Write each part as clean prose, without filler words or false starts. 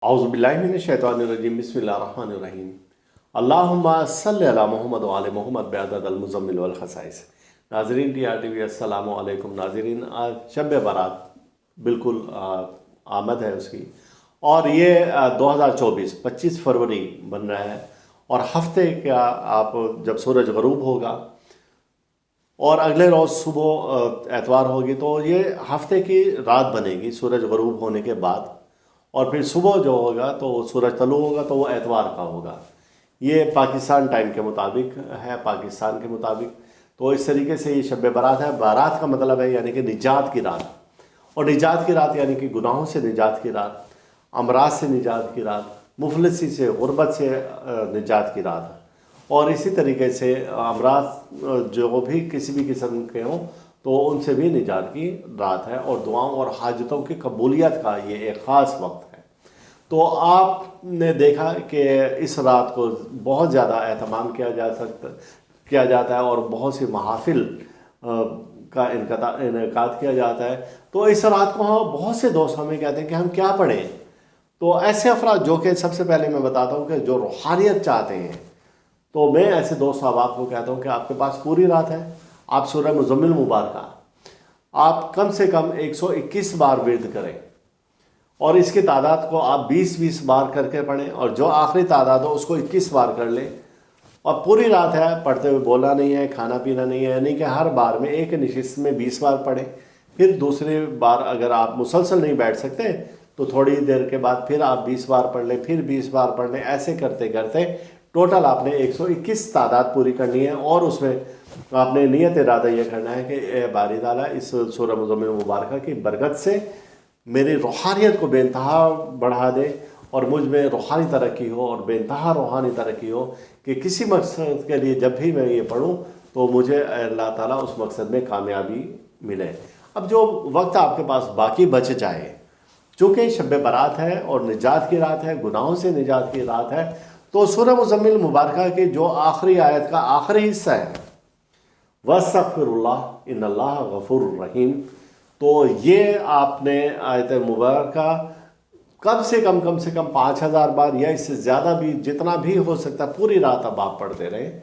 औज़ुबिल्लाहि मिनश्शैतानिर्रजीम बिस्मिल्लाहिर्रहमानिर्रहीम अल्लाहुम्मा सल्लि अला मोहम्मद व आले मोहम्मद बिअदद अल मुज़म्मिल वल खसाइस। नाज़रीन TRTV अस्सलामु अलैकुम। नाज़रीन आज शब बारात बिल्कुल आमद है उसकी, और ये 2024 25 फरवरी बन रहा है, और हफ्ते का आप जब सूरज गरूब होगा और अगले रोज़ सुबह एतवार होगी तो ये हफ्ते की रात बनेगी सूरज गरूब होने के बाद, और फिर सुबह जो होगा तो सूरज तलू होगा तो वो एतवार का होगा। ये पाकिस्तान टाइम के मुताबिक है, पाकिस्तान के मुताबिक। तो इस तरीके से ये शब बारात है। बारात का मतलब है यानी कि निजात की रात, और निजात की रात यानी कि गुनाहों से निजात की रात, अमराज से निजात की रात, मुफलिसी से, गुर्बत से निजात की रात। और इसी तरीके से अमराज जो भी किसी भी किस्म के हों तो उनसे भी निजात की रात है, और दुआओं और हाजतों की कबूलियत का ये एक ख़ास वक्त है। तो आपने देखा कि इस रात को बहुत ज़्यादा एहतमाम किया जाता है और बहुत सी महाफिल का इनकाद किया जाता है। तो इस रात को हम बहुत से दोस्त हमें कहते हैं कि हम क्या पढ़ें। तो ऐसे अफराद जो कि सबसे पहले मैं बताता हूँ कि जो रूहानियत चाहते हैं, तो मैं ऐसे दोस्त साहब को कहता हूँ कि आपके पास पूरी रात है, आप सूरह मुज़म्मिल मुबारका आप कम से कम 121 बार विर्द करें, और इसकी तादाद को आप 20-20 बार करके पढ़ें, और जो आखिरी तादाद हो उसको 21 बार कर लें। और पूरी रात है, पढ़ते हुए बोलना नहीं है, खाना पीना नहीं है, यानी कि हर बार में एक निशिस्त में 20 बार पढ़ें। फिर दूसरी बार अगर आप मुसलसल नहीं बैठ सकते तो थोड़ी देर के बाद फिर आप 20 बार पढ़ लें, फिर 20 बार पढ़ लें। ऐसे करते करते टोटल आपने 121 तादाद पूरी करनी है, और उसमें आपने नियत इरादा यह करना है कि ए बारी ताला इस सूरह मुज़म्मिल मुबारका की बरकत से मेरी रूहानियत को बेइंतहा बढ़ा दे, और मुझ में रूहानी तरक्की हो, और बेइंतहा रूहानी तरक्की हो कि किसी मकसद के लिए जब भी मैं ये पढ़ूँ तो मुझे अल्लाह ताला उस मकसद में कामयाबी मिले। अब जो वक्त आपके पास बाकी बच जाए, चूँकि शब बारात है और निजात की रात है, गुनाहों से निजात की रात है, तो सूरह मुज़म्मिल मुबारका की जो आखिरी आयत का आखिरी हिस्सा है वस्तग़फिरुल्लाह इन्नल्लाह गफ़ूरुर रहीम, तो ये आपने आयत मुबारका कम से कम 5000 बार या इससे ज़्यादा भी, जितना भी हो सकता है पूरी रात अब आप पढ़ते रहें।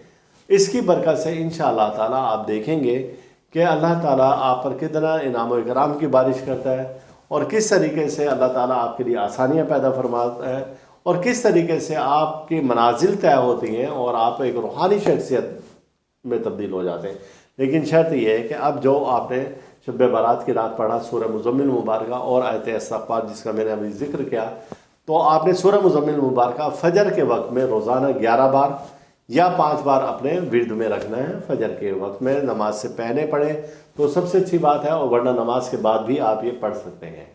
इसकी बरकत से इंशाअल्लाह ताला आप देखेंगे कि अल्लाह ताला आप पर कितना इनाम व इकराम की बारिश करता है, और किस तरीके से अल्लाह ताला आपके लिए आसानियाँ पैदा फरमाता है, और किस तरीके से आपकी मनाजिल तय होती हैं और आप एक रूहानी शख्सियत में तब्दील हो जाते हैं। लेकिन शर्त यह है कि अब जो आपने शब बारात की रात पढ़ा सूरह मुज़म्मिल मुबारका और आयत इस्तिग़फ़ार जिसका मैंने अभी जिक्र किया, तो आपने सूरह मुज़म्मिल मुबारका फ़जर के वक्त में रोज़ाना 11 बार या 5 बार अपने विर्द में रखना है। फ़जर के वक्त में नमाज से पहले पढ़ें तो सबसे अच्छी बात है, और वरना नमाज के बाद भी आप ये पढ़ सकते हैं।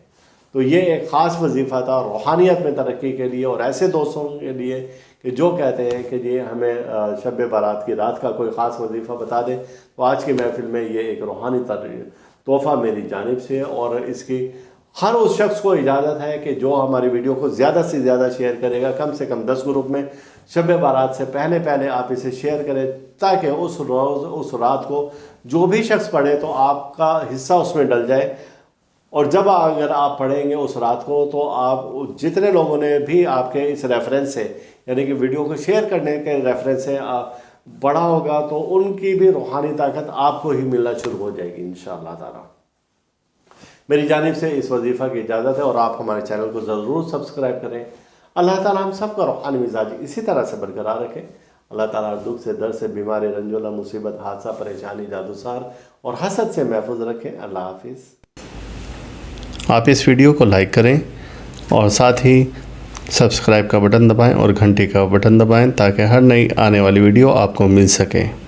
तो ये एक ख़ास वजीफ़ा था रूहानियत में तरक्की के लिए, और ऐसे दोस्तों के लिए कि जो कहते हैं कि ये हमें शब बारात की रात का कोई ख़ास वजीफ़ा बता दें। तो आज की महफ़िल में ये एक रूहानी तोहफ़ा मेरी जानिब से, और इसकी हर उस शख्स को इजाज़त है कि जो हमारी वीडियो को ज़्यादा से ज़्यादा शेयर करेगा, कम से कम 10 ग्रुप में शब बारात से पहले आप इसे शेयर करें, ताकि उस रोज़ उस रात को जो भी शख्स पढ़े तो आपका हिस्सा उसमें डल जाए। और जब अगर आप पढ़ेंगे उस रात को तो आप जितने लोगों ने भी आपके इस रेफरेंस से, यानी कि वीडियो को शेयर करने के रेफरेंस से पढ़ा होगा, तो उनकी भी रूहानी ताकत आपको ही मिलना शुरू हो जाएगी इंशाअल्लाह ताला। मेरी जानिब से इस वजीफ़ा की इजाज़त है, और आप हमारे चैनल को ज़रूर सब्सक्राइब करें। अल्लाह ताला हम सबका रूहानी मिजाज इसी तरह से बरकरार रखें। अल्लाह ताला दुख से, दर्द से, बीमारी, रंजोला, मुसीबत, हादसा, परेशानी, जादूसार और हसद से महफूज रखें। अल्लाह हाफिज़। आप इस वीडियो को लाइक करें और साथ ही सब्सक्राइब का बटन दबाएं और घंटी का बटन दबाएं, ताकि हर नई आने वाली वीडियो आपको मिल सके।